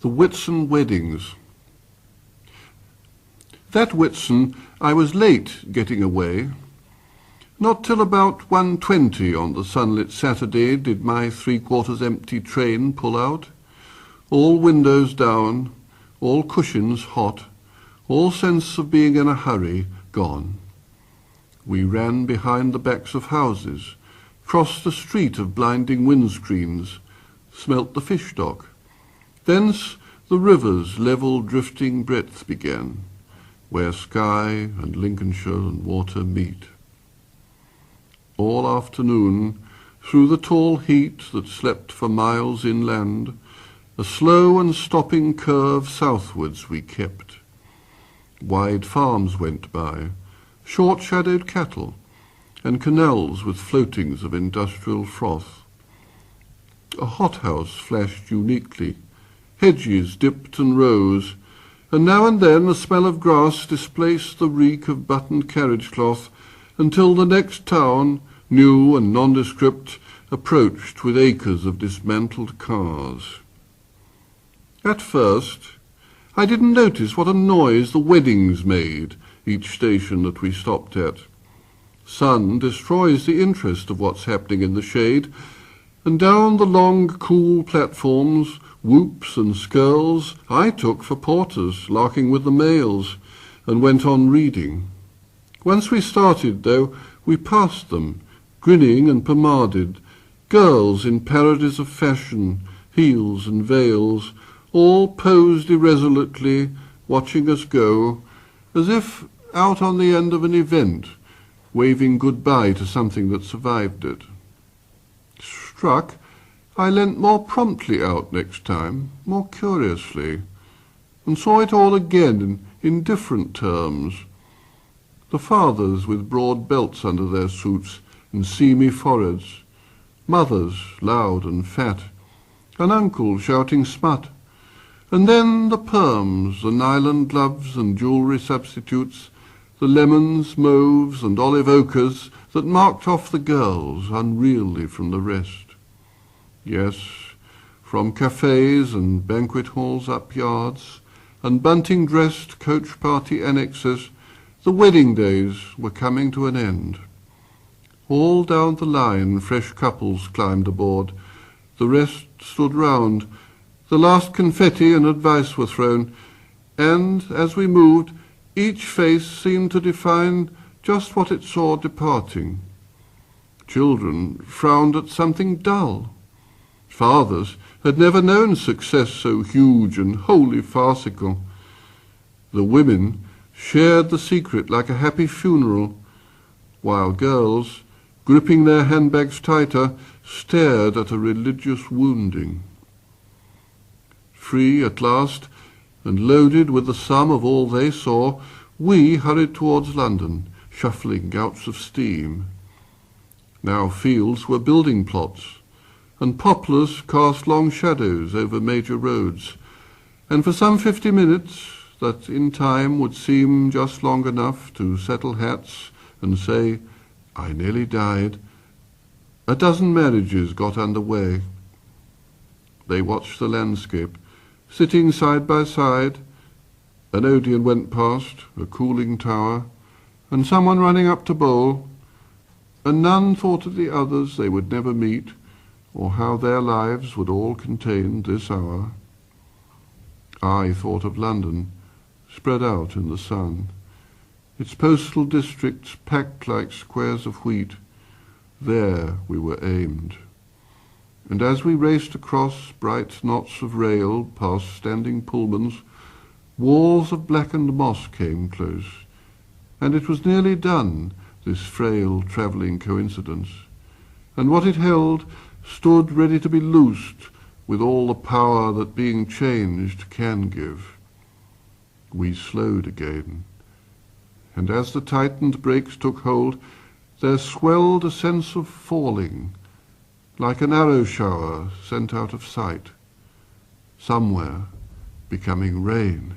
The Whitsun weddings. That Whitsun I was late getting away. Not till about 1:20 on the sunlit Saturday did my 3/4 empty train pull out, all windows down, all cushions hot, all sense of being in a hurry gone. We ran behind the backs of houses, crossed a street of blinding windscreens, smelt the fish dock. Thence the river's level drifting breadth began, where sky and Lincolnshire and water meet. All afternoon, through the tall heat that slept for miles inland, a slow and stopping curve southwards we kept. Wide farms went by, short-shadowed cattle, and canals with floatings of industrial froth. A hothouse flashed uniquely, hedges dipped and rose, and now and then the smell of grass displaced the reek of buttoned carriage cloth, until the next town, new and nondescript, approached with acres of dismantled cars. At first, I didn't notice what a noise the weddings made, each station that we stopped at. Sun destroys the interest of what's happening in the shade, and down the long, cool platforms, whoops and skirls I took for porters larking with the mails, and went on reading. Once we started, though, we passed them, grinning and pomaded, girls in parodies of fashion, heels and veils, all posed irresolutely, watching us go, as if out on the end of an event, waving goodbye to something that survived it. Struck, I leant more promptly out next time, more curiously, and saw it all again in different terms. The fathers with broad belts under their suits and seamy foreheads, mothers loud and fat, an uncle shouting smut, and then the perms, the nylon gloves and jewellery substitutes, the lemons, mauves and olive ochres that marked off the girls unreally from the rest. Yes, from cafes and banquet halls up yards, and bunting-dressed coach-party annexes, the wedding days were coming to an end. All down the line fresh couples climbed aboard, the rest stood round, the last confetti and advice were thrown, and, as we moved, each face seemed to define just what it saw departing. Children frowned at something dull. Fathers had never known success so huge and wholly farcical. The women shared the secret like a happy funeral, while girls, gripping their handbags tighter, stared at a religious wounding. Free at last, and loaded with the sum of all they saw, we hurried towards London, shuffling gouts of steam. Now fields were building plots, and poplars cast long shadows over major roads, and for some 50 minutes, that in time would seem just long enough to settle hats and say, "I nearly died," a dozen marriages got under way. They watched the landscape, sitting side by side. An Odeon went past, a cooling tower, and someone running up to bowl, and none thought of the others they would never meet, or how their lives would all contain this hour. I thought of London, spread out in the sun, its postal districts packed like squares of wheat. There we were aimed. And as we raced across bright knots of rail past standing Pullmans, walls of blackened moss came close, and it was nearly done, this frail travelling coincidence, and what it held stood ready to be loosed with all the power that being changed can give. We slowed again, and as the tightened brakes took hold, there swelled a sense of falling, like an arrow shower sent out of sight, somewhere becoming rain.